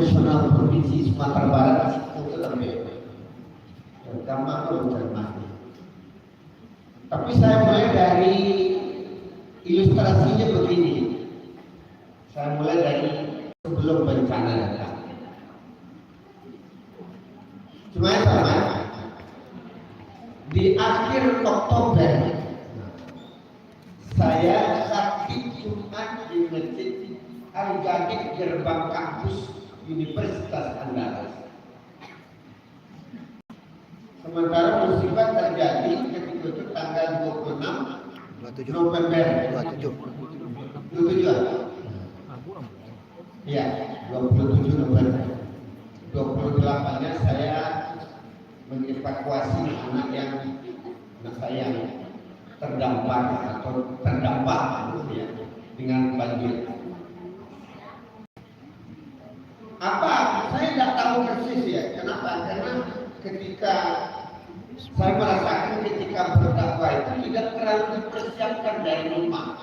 Profesional Provinsi Sumatera Barat itu lebih gampang tuh mencermati. Tapi saya mulai dari ilustrasinya begini. Saya mulai dari sebelum bencana datang. Cuma sama di akhir Oktober saya sakit Jumat di Masjid Al-Jadid gerbang kampus Universitas Andalas. Sementara musibah terjadi ketika itu tanggal 26 November 27. Iya, 27 November. 28-nya saya mengevakuasi anak saya terdampak ya, dengan banjir. Apa? Saya tidak tahu persis ya. Kenapa? Karena ketika saya merasakan ketika berdakwah itu tidak terlalu dipersiapkan dari rumah.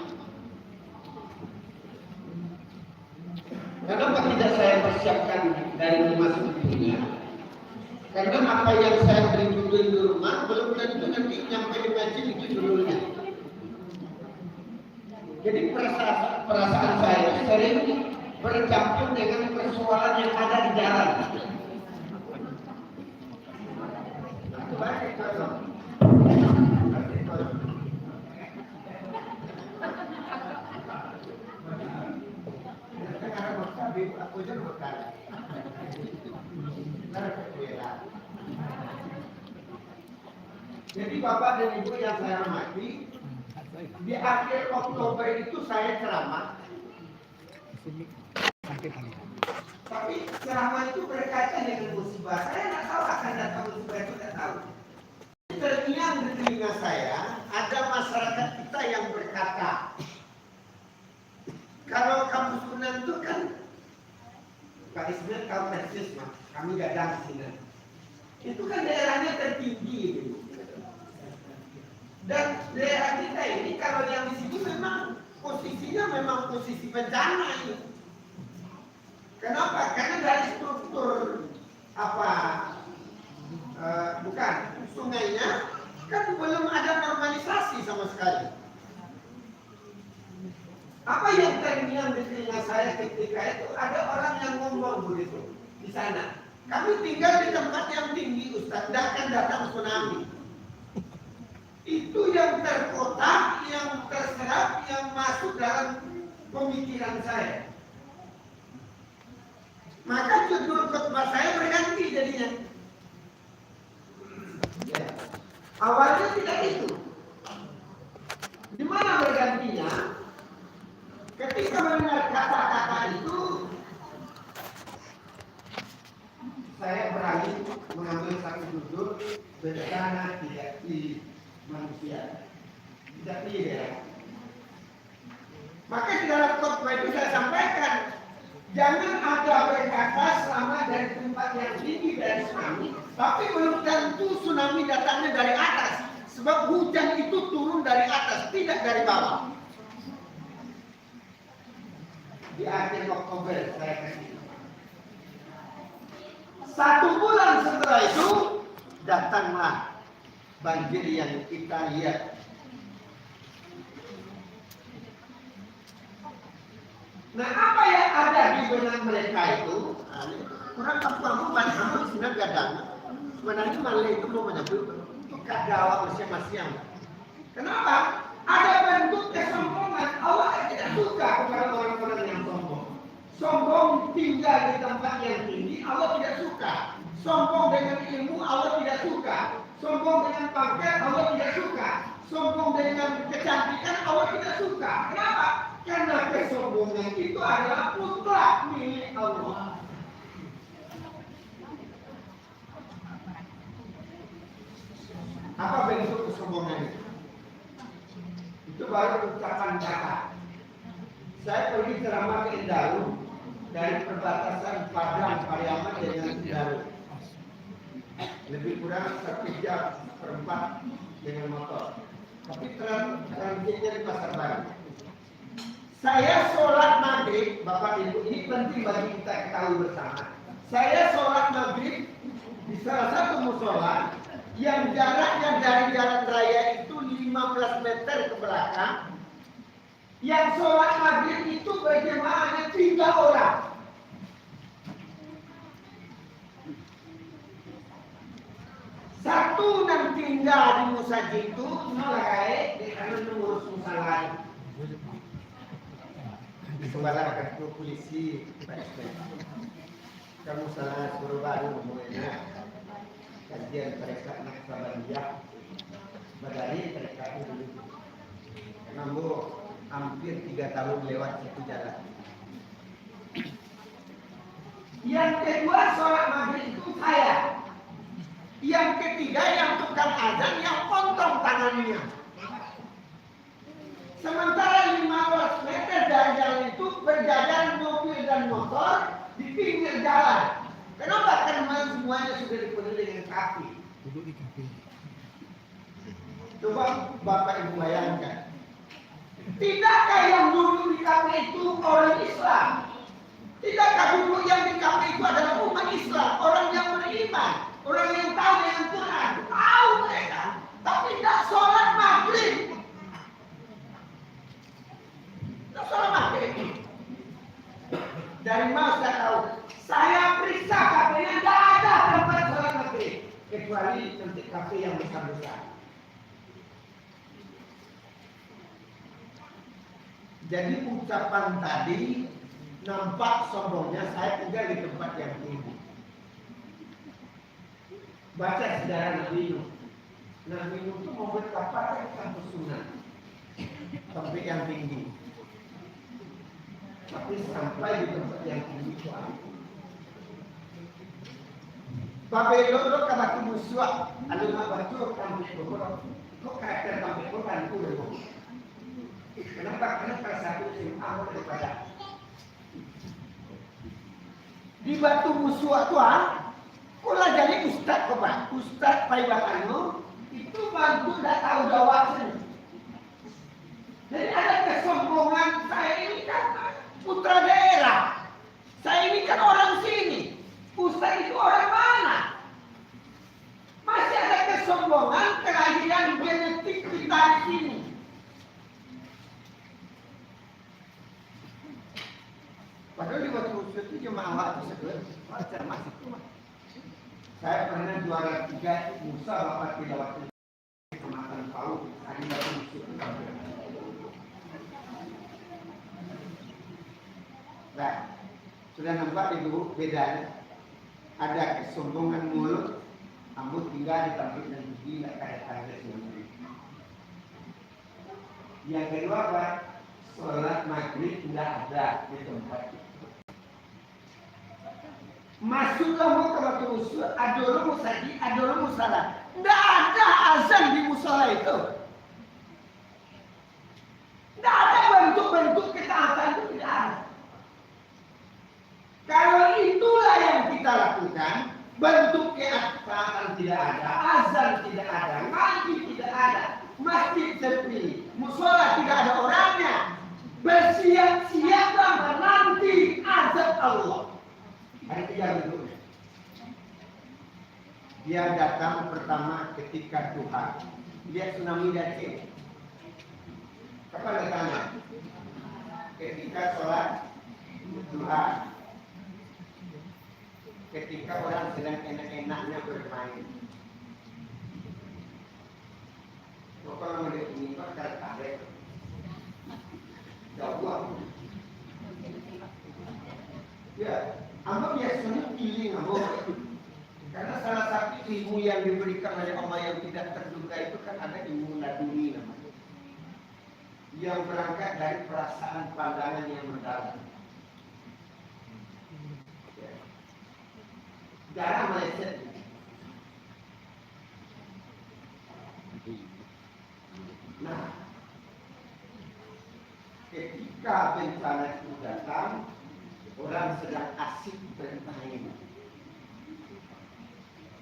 Kenapa tidak saya persiapkan dari rumah sebetulnya? Karena apa yang saya beri judul di rumah belum tentu nanti nyampe di masjid itu judulnya. Jadi perasaan saya itu sering bercampur dengan persoalan yang ada di jalan. Jadi Bapak dan Ibu yang saya hormati, di akhir Oktober itu saya ceramah. Tapi ceramah itu berkaitan dengan musibah. Saya tidak tahu akan datang musibah itu, tidak tahu. Terngiang di telinga saya ada masyarakat kita yang berkata, kalau kamu Sunan itu kan, Pak Ismail kamu persis mas, kami gadang Sunan. Itu kan daerahnya tertinggi gitu. Dan daerah kita ini kalau yang di situ memang posisinya memang posisi bencana ini. Kenapa? Karena dari struktur bukan sungainya kan belum ada normalisasi sama sekali. Apa yang terngiang di telinga saya ketika itu ada orang yang ngomong begitu di sana. Kami tinggal di tempat yang tinggi Ustaz, tidak akan datang tsunami. Itu yang terkotak, yang terserap, yang masuk dalam pemikiran saya. Maka judul khutbah saya berganti jadinya. Ya. Awalnya tidak itu. Di mana bergantinya? Ketika mendengar kata-kata itu, saya berani mengambil satu judul bencana tidak di manusia, tidak tidak. Maka di dalam khutbah itu saya sampaikan, jangan ada berkata selamat dari tempat yang tinggi dari tsunami, tapi belum tentu tsunami datangnya dari atas, sebab hujan itu turun dari atas, tidak dari bawah. Di akhir Oktober saya kasih. 1 bulan setelah itu datanglah banjir yang kita lihat. Nah, apa yang ada di benak mereka itu? Kurang kamu banyak sinar gadang. Sebenarnya malah itu mau menyebut itu kadawa masing-masing. Kenapa? Ada bentuk kesombongan. Allah tidak suka kepada orang-orang yang sombong. Sombong tinggal di tempat yang tinggi, Allah tidak suka. Sombong dengan ilmu, Allah tidak suka. Sombong dengan pangkat, Allah tidak suka. Sombong dengan kecantikan, Allah tidak suka. Kenapa? Karena kesombongan itu adalah mutlak milik Allah. Apa bentuk kesombongan itu? Itu baru ucapan kata. Saya pergi ceramah ke Indaru dari perbatasan Padang Pariaman dengan Indaru. Lebih kurang 1 jam per 4 dengan motor. Tapi transitnya di Pasar Baru. Saya sholat maghrib, Bapak Ibu, ini penting bagi kita ketahui bersama. Saya sholat maghrib di salah satu musola yang jaraknya dari jalan raya itu 15 meter ke belakang. Yang sholat maghrib itu berjemaahnya 3 orang. Satu yang tinggal di musaji itu nolai di kanan mengurus musalah. Sebalah kantor polisi, kamu salah suruh baru mulainya kajian mereka nak sabariyah, badari mereka itu. Namun hampir 3 tahun lewat satu jalan. Yang kedua sholat maghrib itu saya. Yang ketiga yang tukang azan yang potong tangannya. Sementara 15 meter dari jalan itu berjalan mobil dan motor di pinggir jalan. Kenapa? Karena semuanya sudah dipenuhi dengan kafe. Duduk di kafe. Coba Bapak Ibu bayangkan. Tidakkah yang duduk di kafe itu orang Islam? Tidakkah duduk yang di kafe itu adalah umat Islam, orang yang beriman, orang yang tahu dengan Quran, tahu mereka, tapi tidak sholat maghrib. Tidak sholat maghrib. Dari mana saya tahu? Saya periksa kafenya, tidak ada tempat sholat maghrib, kecuali nanti kafe yang besar-besar. Jadi ucapan tadi nampak sombongnya saya tinggal di tempat yang tinggi. Baca sejarah Nabi Nuh. Nabi Nuh itu mau berkapal ke kampus sunnah sampai yang tinggi. Tapi sampai di tempat yang tinggi itu aku. Babelon kalau aku musuh, alu mabacu kampus berkorok. Kok karakter kampus berkorok dulu? Kenapa? Karena salah satu SMA daripada di Batu Musuh tuan, kula jadi ustad kok Pak, ustad Paibakano itu bantu tidak tahu jawab sini. Jadi ada kesombongan, saya ini kan putra daerah, saya ini kan orang sini, ustad itu orang mana? Masih ada kesombongan kelahiran genetik kita di sini. Padahal di Batu Musuh itu cuma awak tersebut, cermas itu mah. Saya pernah juara 3 Musa Bapak Tilawat Kecamatan Pau, di Batu Musuh. Nah, sudah nampak ibu bedanya. Ada kesombongan mulut, kamu tinggal di tempat yang tinggi, tidak kaya-kaya sendiri. Yang kedua apa? Sholat maghrib tidak ada di tempat itu. Masuklah mau ke Batu Musuh, adoro musaji, adoro musalah. Tidak ada azan di musola itu. Tidak ada bentuk-bentuk ketaatan itu, tidak ada. Kalau itulah yang kita lakukan, bentuk ketaatan tidak ada, azan tidak ada, ngaji tidak ada, masjid sepi, musola tidak ada orangnya. Bersiap-siaplah menanti azab Allah. Ada 3 bentuknya. Dia datang pertama ketika Tuhan. Lihat tsunami Aceh. Kapan datangnya? Ketika sholat Tuhan. Ketika orang sedang enak-enaknya bermain. Kalau melihat ini kok tertarik. Jauh. Ya. Amba biasanya pilih ngomong. Karena salah satu ilmu yang diberikan oleh Allah yang tidak terduga itu kan ada ilmu laduni namanya. Yang berangkat dari perasaan pandangan yang mendalam. Ya. Jarang meleset. Nah, ketika bencana itu datang, orang sedang asik bermain.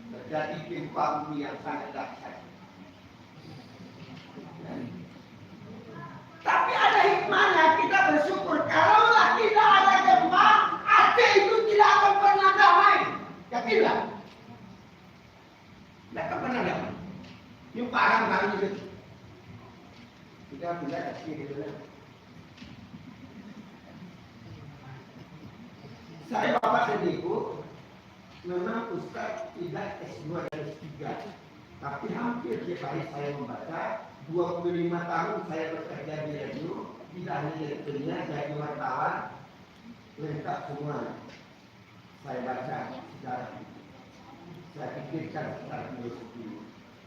Terjadi gempa bumi yang sangat dahsyat. Tapi ada hikmahnya kita bersyukur. tidak ada gempa, Aceh itu tidak akan pernah damai. Yakinlah. Tidak akan pernah damai. Ini parang kali itu. Kita kasih gitu lah. Saya Bapak dan Ibu, memang Ustaz tidak S2 dan S3, tapi hampir tiap hari saya membaca. 25 tahun saya bekerja di radio, tidak hanya jadi penyiar, jadi wartawan, lengkap semua. Saya baca sejarah, saya pikirkan secara filosofi.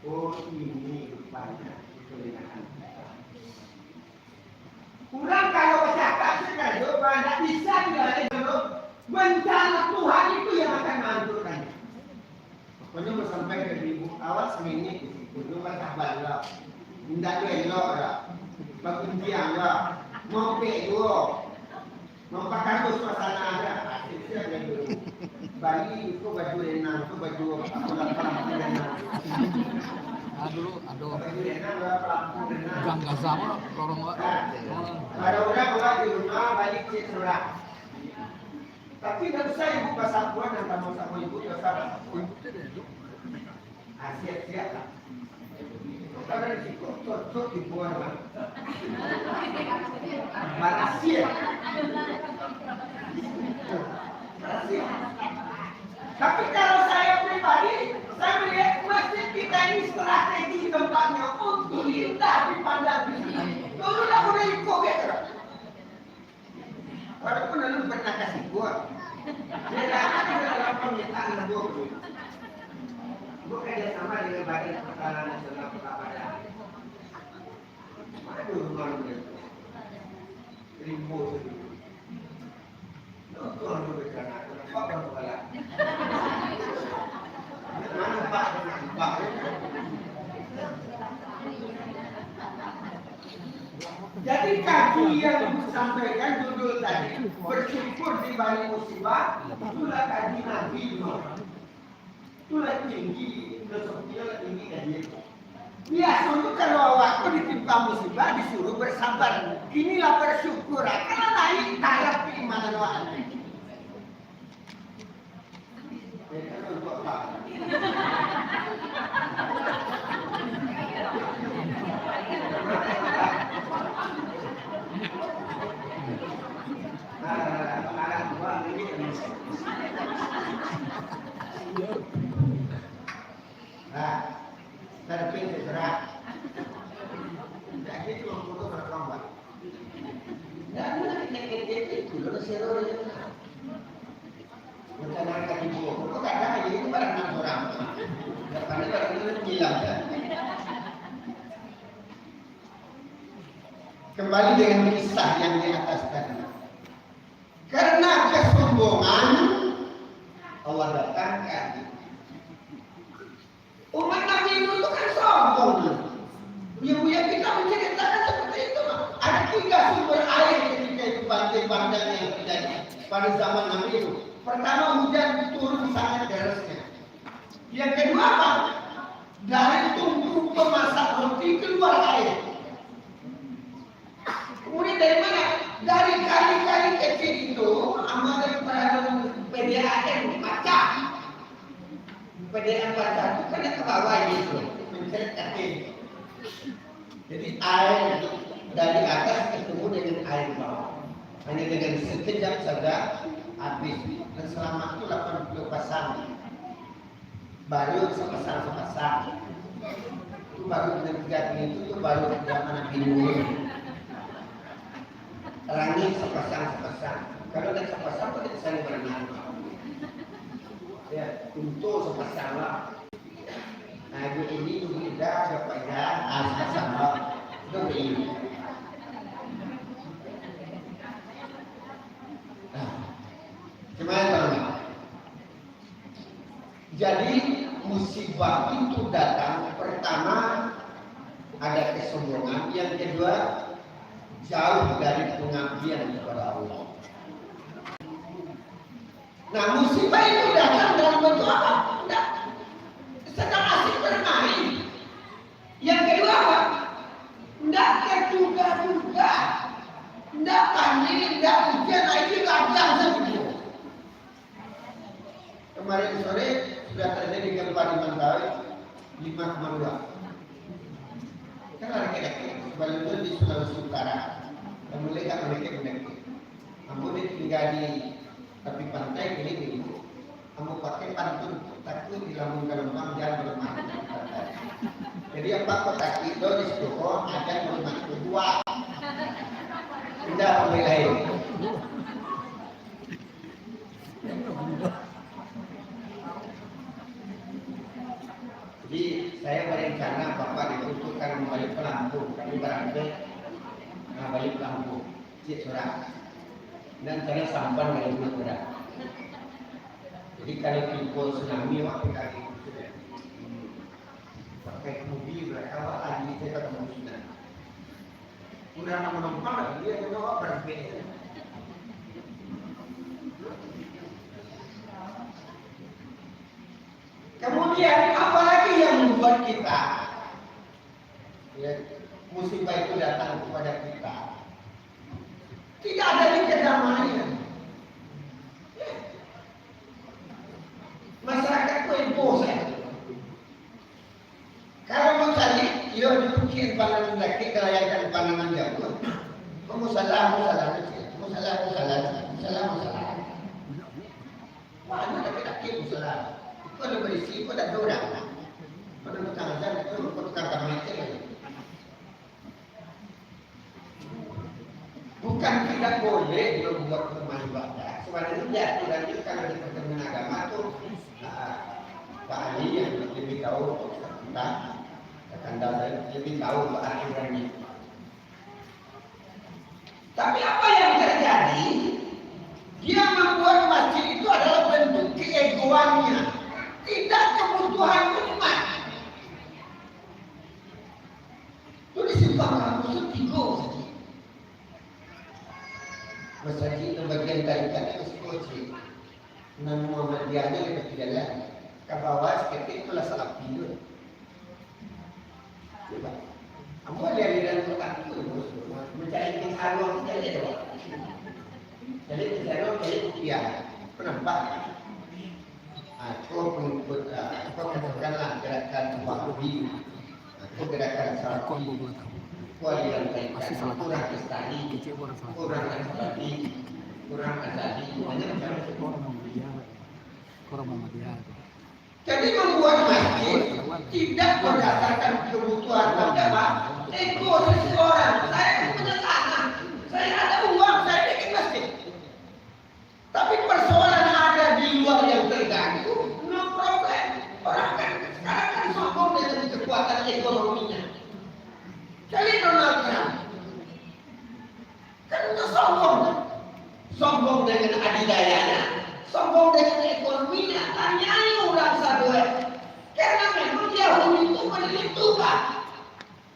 Oh, ini rupanya kelindahan kita. Kurang kalau bercakap sekarang, tidak bisa dilalui dulu. Bencana Tuhan itu yang akan menghancurkan. Pokoknya mau sampai ke ribu awal seminggu itu kan sabar lah. Tidak elok lah. Berkunjung lah. Mau pedo. Mau pakai suasana ada. Akhirnya ada dulu. Bali itu baju renang, itu baju pelampung renang. Dulu ada Baju renang, pelampung renang. jangka sama lorong. Ada orang di rumah balik ke surah. Tapi tidak usah ibu pasapuan dan kamu sama ibu tidak usah. Siap-siap lah. Kalau risiko cocok dibuang lah. Rahasia. Tapi kalau saya pribadi, saya melihat masjid kita ini strategi tempatnya untuk indah dipandang di sini. Turunlah berisiko gitu. Walaupun lalu pernah kasih buat. Dia ada dalam permintaan gua. Gua kerjasama dengan Badan Pertahanan Nasional Kota Padang. Aduh, malu dia. Rimbo sedih. Tuhan lu berkata, apa orang kepala? Mana Pak? Pak. Jadi kaki yang disampaikan judul tadi, bersyukur di balik musibah, itulah kaji Nabi. Itulah tinggi, filosofinya tinggi kaji. Biasanya kalau waktu ditimpa musibah disuruh bersabar. Inilah bersyukur, karena naik taraf keimanan orang. Untuk apa? Nah, terpin seserah. Jadi cuma foto berkelompok. Dan itu loh seru ya. Mencanakan ibu, kok kadang itu barang enam orang. Depannya barang itu hilang ya. Kembali dengan kisah yang di atas tadi. Karena kesombongan Allah datangkan. Umat Nabi itu kan sombong. Buya-buya kita menceritakan seperti itu. Ada 3 sumber air ketika itu banjir bandang yang terjadi pada zaman Nabi itu. Pertama, hujan turun sangat derasnya. Yang kedua apa? Dari tungku pemasak roti keluar air. Kemudian dari mana? Dari kali-kali kecil itu, amal daripada PDAM pecah. PDAM pecah itu kan ke bawah gitu, mencetak ini. Jadi air dari atas ketemu dengan air bawah. Hanya dengan sekejap saja habis. Dan selama itu 80 pasang. Baru sepasang. Itu baru dengan itu baru zaman Nabi Nuh. Rangi sepasang. Kalau tidak sepasang itu tidak saling berenang. Ya, untuk sepasang lah. Nah, ini tidak kepada sepasang lah. Itu begini. Gimana teman? Jadi musibah itu datang pertama ada kesombongan, yang kedua jauh dari pengabdian kepada Allah. Nah, musibah itu datang dalam bentuk apa? Tidak sedang asik bermain. Yang kedua apa? Tidak terduga-duga, tidak panik, tidak hujan, itu Kemarin sore sudah terjadi gempa di Mentawai 5,2. Kan ada kira-kira sebelumnya di Sulawesi Utara dan mulai tak mereka. Kamu tinggal di tepi pantai ini, kamu pakai pantun takut di lambung gelembang jangan berlemah. Jadi apa kotak itu di situ ada berlemah kedua. Tidak boleh lain. Jadi saya berencana Bapak dibutuhkan kembali ke Lampung, tapi barangkali balik ke Lampung, cik surah. Dan saya sampan dari Madura. Jadi kalau timbul tsunami waktu kali sudah pakai mobil awal lagi saya ketemu sudah. Udah menumpang dia juga berbeda. Kemudian apalagi yang membuat kita ya, musibah itu datang kepada kita? Tidak ada di kedamaian. Masyarakat itu emosi. Kalau mau cari, yo dipukin pandangan laki, kelayakan pandangan jauh. Kamu salah. Wah, ada laki salah. Itu ada berisi, itu ada orang. Pada tukang azan itu, tukang kamar. Bukan tidak boleh membuat rumah ibadah. Sebenarnya jatuh dan itu kalau di pertemuan agama itu Pak Ali yang lebih tahu tentang lebih tahu aturannya. Tapi apa yang terjadi? Dia membuat masjid itu adalah bentuk keegoannya, tidak kebutuhan umat. Itu disimpang kamu itu tigo saja. Masjid itu bagian tarikatnya masih Nama Muhammadiyahnya lebih tidak lagi. Ke bawah seperti itulah salah tidur. Coba. Kamu lihat di dalam Quran itu mencari kisah jadi apa? Jadi kisah jadi rupiah. Penampak. Kau pengikut, kau katakanlah gerakan Wahabi, kau gerakan Salafi, kau aliran tarikat, kurang Kistani, kurang Ashabi, kurang Azali, jadi membuat masjid tidak berdasarkan kebutuhan agama. Ego seseorang, saya punya tanah, saya ada uang, saya bikin masjid. Tapi persoalan ada di luar yang terganggu, no problem. Orang kan sekarang kan sombong dengan kekuatan ekonominya. Jadi Donald Trump kan sombong dengan adidayanya, sombong dengan ekonominya. Tanyai orang sadue, karena memang Yahudi itu menilai Tuhan,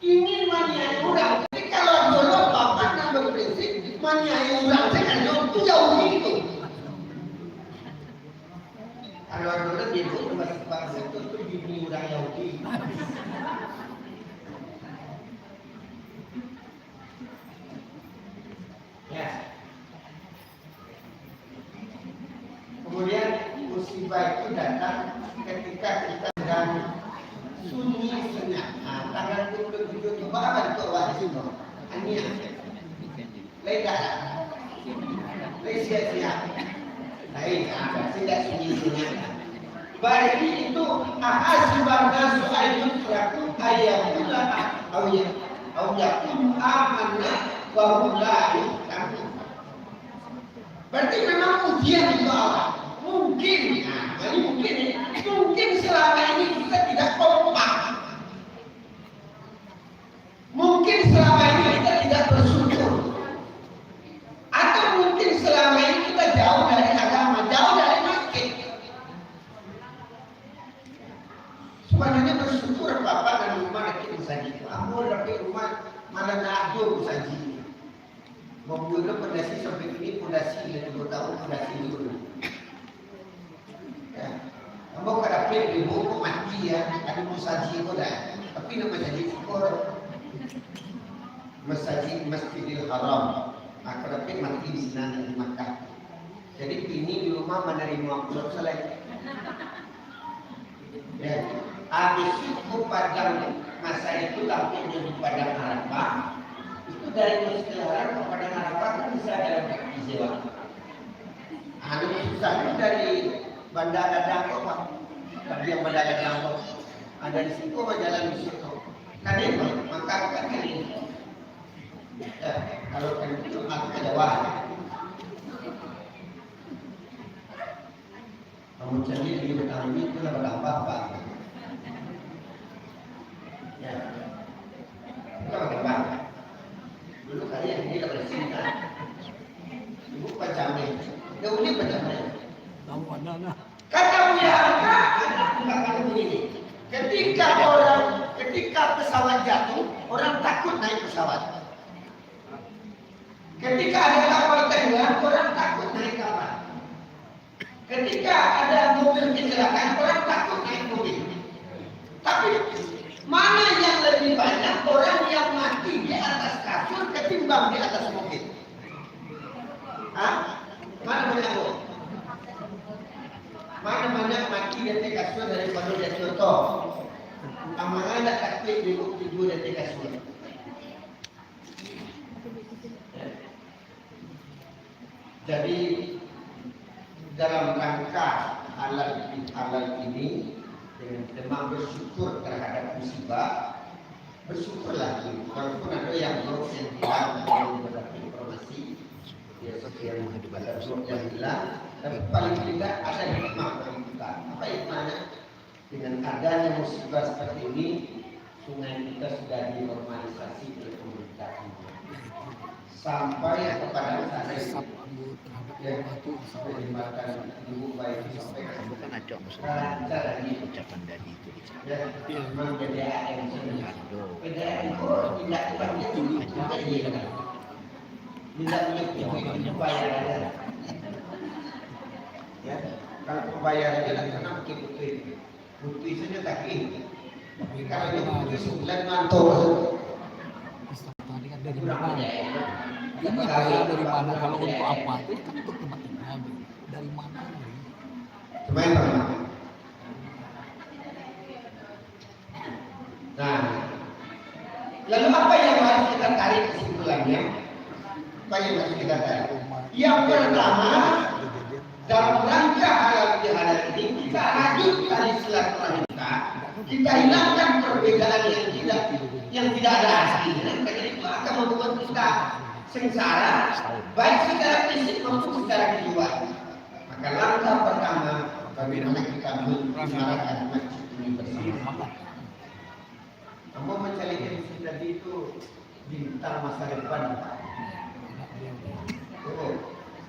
ingin manyai orang. Jadi kalau dulu Bapak yang berprinsip manyai orang, saya kan itu Yahudi itu. Kalau dulu dia itu masih bangsa itu bini orang Yahudi. Ya. Kemudian musibah itu datang ketika kita sedang sunyi senyap. Tanggal 27 itu apa itu wajib? Ania. Ledah. Sia-sia. Baik, tidak sunyi senyap. Berarti itu ahasiban nasu ayyutraku ayyakula awyakum amanna wa hum la yu'minun. Berarti memang ujian itu awal. Mungkin selama ini kita tidak kompak. Mungkin selama ini kita tidak bersyukur. Atau mungkin selama ini kita jauh dari agama, jauh dari masjid. Sebenarnya bersyukur Bapak dan rumah kita saja. Amul tapi rumah malah nado saja. Membunuh pondasi sampai ini pondasi yang 2 tahun pondasi dulu. Ya, kamu kada pilih buku mati ya, ada musaji itu dah. Tapi nama jadi syukur Masjidil Haram. Kada pilih mati di sana di Makkah. Jadi ini di rumah menerima pulau selesai. Ya, habis itu pada masa itu tampilnya di Padang Arafah. Itu dari Masjidil Haram ke Padang Arafah kan bisa dalam kaki sewa. Lebih susah dari Bandara Dangkok, Pak. Tadi yang Bandara Dangkok ada di situ, jalan di situ. Tadi maka kan ini. Kalau kan itu aku ada wahana. Kamu jadi di Betawi itu lah apa-apa. Ya, kita pakai bangga. Dulu kalian ini tak boleh sini kan? Ibu pacamnya, jauh ni pacamnya. Tahu mana? Kata Buya, kata begini. Ketika pesawat jatuh, orang takut naik pesawat. Ketika ada kapal tenggelam, orang takut naik kapal. Ketika ada mobil kecelakaan, orang takut naik mobil. Tapi mana yang lebih banyak orang yang mati di atas kasur ketimbang di atas mobil? Hah? Mana banyak bu? Mana banyak mati di atas kasur daripada di atas contoh? Amangan tak takut di bukti tidur di atas kasur. Jadi dalam rangka halal ini dengan tema bersyukur terhadap musibah, bersyukurlah walaupun ada yang bilang mendapat informasi yang bilang, tapi paling tidak ada hikmah bagi kita. Apa hikmahnya? Dengan adanya musibah seperti ini, sungai kita sudah dinormalisasi oleh pemerintah sampai kepada saat ini. Ya, sampai dimakan ibu baik sampai bukan ajak maksudnya ucapan dari itu ya, memang PDAM PDAM itu tidak itu tidak bayar ya, kalau pembayarannya dan karena bukti saja tak ini, tapi kalau dia bukti 9 mantul Tadi kan dari mana? Ini bayar dari mana? Kalau untuk apa? Itu kan untuk tempat tinggal. Dari mana? Teman-teman. Nah, lalu apa yang harus kita tarik kesimpulannya? Apa yang harus kita tarik? Yang pertama, dalam rangka halal bihalal ini kita lanjutkan silaturahmi kita hilangkan perbedaan yang tidak ada artinya. Karena itu akan membuat kita sengsara, baik secara fisik maupun secara kejiwaan. Maka langkah pertama, bagaimana kita menyuarakan masjid ini bersama. Kamu mencari diri tadi itu bintang masa depan. Oh,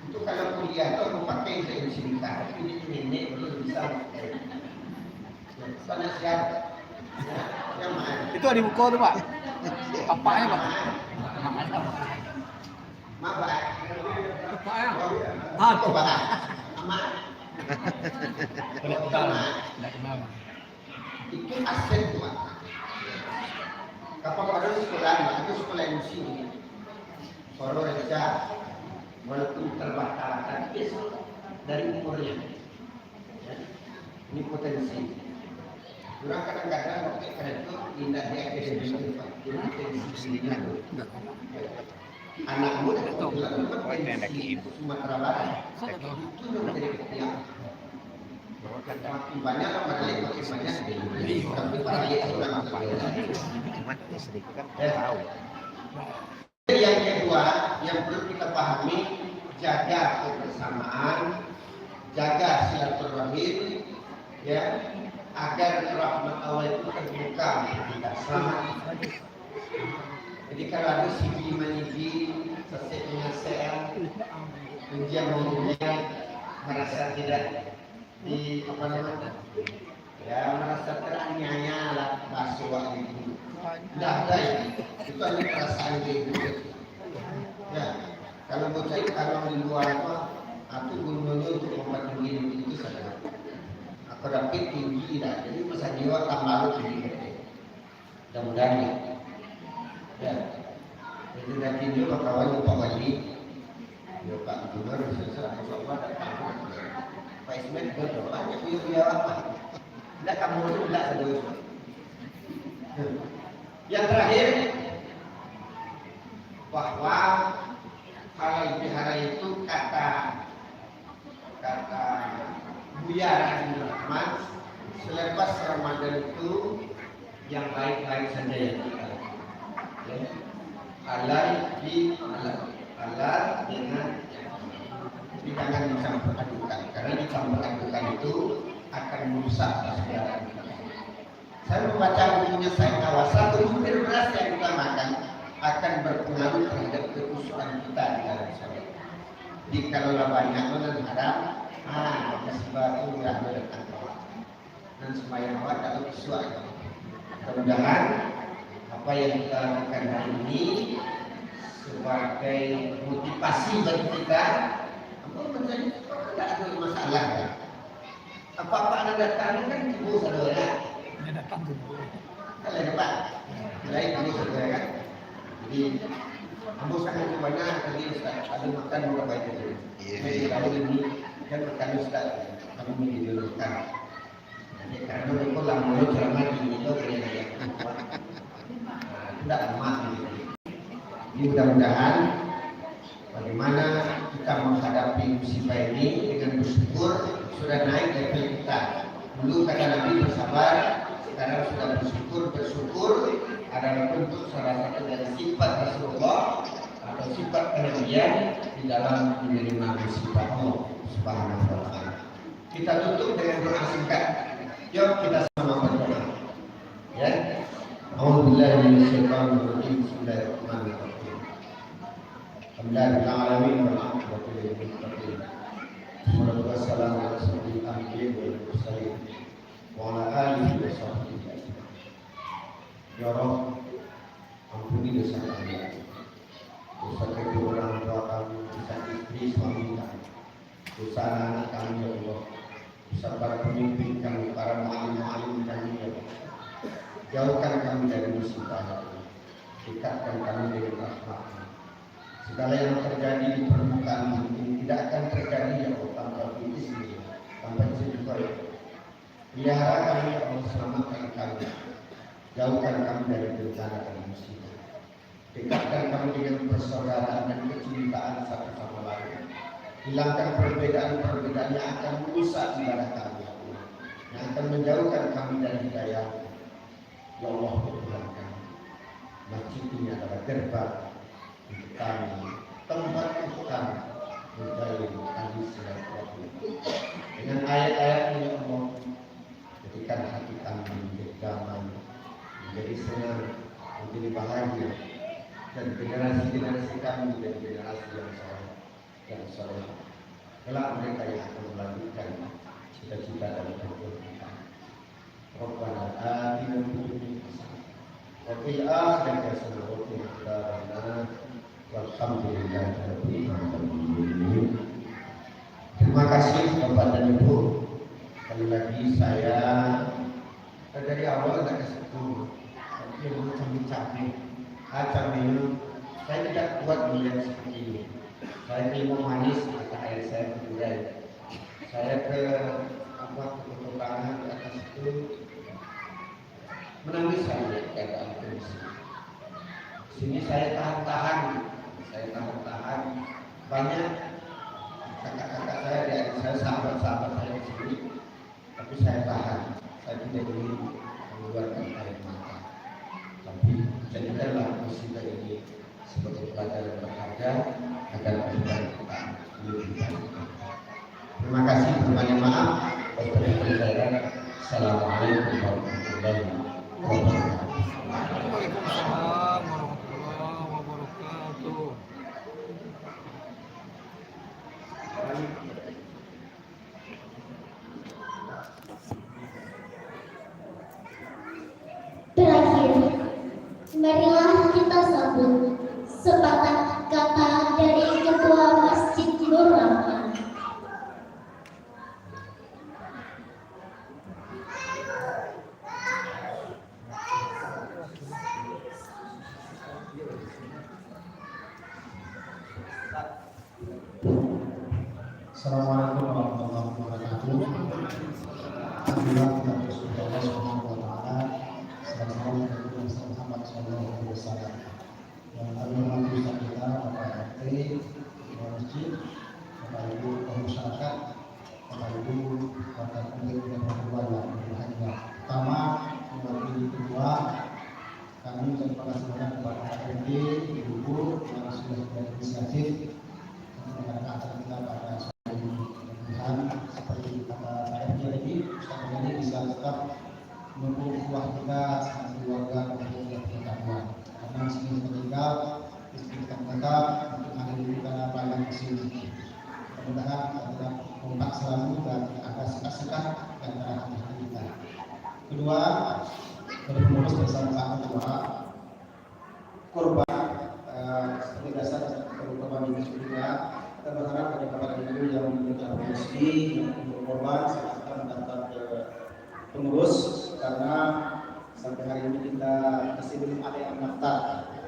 itu kalau kuliah atau memakai ilmu singkat, ini nenek belum bisa. Sana siapa? Yang mana? Itu ada buku tuh Pak. Apanya Pak? Maba. Apanya? Coba. Ama. Tidak kenal. Itu aset Pak. Kapag pada sekolah, itu sekolah musim. Soro Reja, walaupun terbatalkan, dari umurnya. Ini potensi. Orang kadang-kadang waktu itu indah dia akademi potensi itu. Anak muda itu potensi Sumatera Barat. Itu yang menjadi ketiak. Makin banyak makin banyak. Tapi banyak orang berbeda. cuman istri kan tahu. Yang kedua yang perlu kita pahami, jaga kebersamaan, jaga silaturahmi, ya, agar rahmat Allah itu terbuka kita selama. Jadi kalau ada sigi menigi, sesek mengasih, ujian mengujian, merasa tidak di apa namanya, ya merasa teraniaya lah basuh itu. Tidak ada itu hanya perasaan itu. Ya, kalau bocah kalau di luar apa, aku gunanya untuk obat begini itu saja. Aku dapat tinggi tidak, jadi masa jiwa tambah tinggi. Mudah-mudahan ya. Ya, jadi nanti juga kawan Pak Wali, ya Pak Gubernur, saya Allah datang. Pak Pak Ismail betul banyak dia apa? Tidak kamu itu tidak sedoyo. Yang terakhir bahwa halal bihalal itu kata Buya Rahimah Rahman, selepas Ramadan itu yang baik-baik saja yang kita lakukan. Ya. Halal dengan tapi jangan dicampur adukan, karena dicampur adukan itu akan merusak persaudaraan kita. Saya membaca bukunya Said Awas, satu butir beras yang kita makan akan berpengaruh terhadap kekusuhan kita di dalam saudara. Jadi kalau banyak dan haram, musibah itu tidak berdatang dan sembahyang awal kalau kesuai. Mudah-mudahan apa yang kita lakukan hari ini sebagai motivasi bagi kita, menjadi tidak ada masalah ya. Apa-apa anda datang kan ibu saudara. Dia datang dulu. Kalau dapat, lain ibu saudara kan. Jadi, ambo sangat banyak tadi Ustaz, ada makan berapa itu. Jadi kalau ini kan makan Ustaz, kami didulukan. Jadi karena mereka lama ceramah di itu kayaknya tidak lama gitu. Jadi mudah-mudahan bagaimana kita menghadapi musibah ini dengan bersyukur, sudah naik level kita. Dulu kata Nabi bersabar, sekarang sudah bersyukur adalah bentuk salah satu dari sifat Rasulullah atau sifat kenabian di dalam menerima musibah Allah Subhanahu wa taala. Kita tutup dengan doa singkat. Yuk kita sama berdoa. Ya. A'udzubillahi minasyaitonir rajim. Bismillahirrahmanirrahim. Alhamdulillahirabbil alamin. Wassalatu wassalamu ala asyrofil anbiya'i wal mursalin wa ala alihi wa sahbihi ajma'in. Ya Rabb, ampuni dosa kami. Dosa kedua orang tua kami, dosa istri suami kami, dosa anak kami ya Allah, dosa para pemimpin kami, para mu'alim kami ya Allah. Jauhkan kami dari musibah ya Allah. Dekatkan kami dengan rahmat-Mu. Segala yang terjadi di permukaan bumi ini tidak akan terjadi ya Allah tanpa izin, tanpa izin juga ya. Pelihara kami ya Allah, selamatkan kami. Jauhkan kami dari bencana dan musibah. Dekatkan kami dengan persaudaraan dan kecintaan satu sama lain. Hilangkan perbedaan-perbedaan yang akan merusak ibadah kami, ya Allah, yang akan menjauhkan kami dari hidayah. Ya Allah, Tuhan kami, masjid ini adalah gerbang untuk kami, tempat untuk kami menjalin tali silaturahmi. Dengan ayat-ayat ini, ya Allah, jadikan hati kami menjadi damai, menjadi senang, menjadi bahagia, dan generasi-generasi kami menjadi generasi yang soleh. Kelak mereka yang akan melanjutkan cita-cita dan tujuan kita. Rabbana atina fid dunya hasanah wa fil akhirati hasanah wa qina adzabannar. Walhamdulillahi rabbil alamin. Terima kasih Bapak dan Ibu. Sekali lagi saya dari awal tidak kasih tahu, tapi macam-macam ini. Saya tidak kuat melihat seperti ini. Saya terima manis, mata air saya bergurai. Saya ke petukangan di atas itu menangis saja keadaan kondisi. Sini saya tahan-tahan. Banyak kakak-kakak saya, adik saya, sahabat-sahabat saya di sini, tapi saya tahan. Saya tidak ingin mengeluarkan air mata. Tapi jadikanlah musibah ini sebagai pelajaran berharga agar kita lebih baik. Terima kasih, berbanyak maaf. Assalamualaikum warahmatullahi wabarakatuh. Waalaikumsalam warahmatullahi wabarakatuh. Terakhir, marilah kita sambut sepatah kata dari Ketua Masjid Nur Rahman. Assalamualaikum warahmatullahi wabarakatuh. Alhamdulillah kita bersyukur Allah Subhanahu wa taala selama Nabi Muhammad sallallahu alaihi wasallam. Yang kami hormati Ustaz kita, Bapak RT, Ketua Masjid, Bapak Ibu masyarakat, Bapak Ibu warga kulit dan kedua yang berbahagia. Pertama, mewakili kedua, kami terima kasih banyak kepada Pak RT, Ibu yang sudah berinisiatif menyelenggarakan acara kita pada sore ini. Mudah-mudahan seperti kata Pak RT tadi, Ustaz ini bisa tetap menumbuh buah kita sebagai keluarga dan keluarga. Karena sini meninggal, istri kita menetap untuk hadir di tanah pelayan di sini. Mudah-mudahan kita kompak selalu dan ada sekat-sekat dan ada hati-hati kita. Kedua, dari pengurus bersama Pak Ketua, korban seperti dasar korban ini juga kita berharap ada Bapak Ibu yang menjadi polisi untuk korban silahkan mendaftar ke pengurus karena sampai hari ini kita masih belum ada yang mendaftar.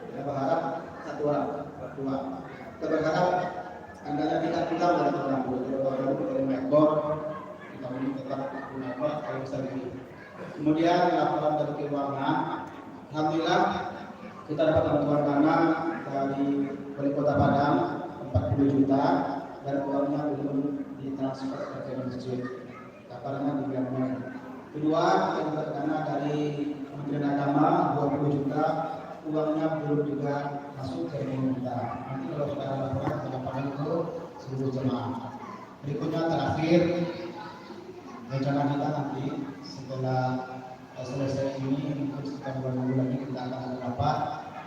Kita berharap satu orang, dua. Kita berharap andanya kita pulang dari orang baru dari Melbourne, kita ini tetap mengapa kalau bisa begini. Kemudian laporan dari keuangan, alhamdulillah kita dapat bantuan dana dari Wali Kota Padang 40 juta dan uangnya belum ditransfer ke masjid. Kabarnya di bulan Mei. Kedua, kita dapat dana dari Kementerian Agama 20 juta, uangnya belum juga masuk ke kita. Nanti kalau sudah ada laporan ke lapangan itu seluruh jemaah. Berikutnya terakhir, rencana kita nanti setelah selesai ini mungkin sekitar 2 minggu lagi kita akan ada rapat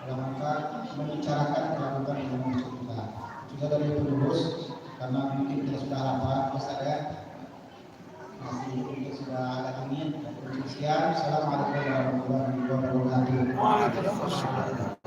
dalam rangka membicarakan kelanjutan dengan masjid kita. Juga dari pengurus karena mungkin kita sudah rapat, saya masih mungkin sudah agak dingin. Sekian, assalamualaikum warahmatullahi wabarakatuh.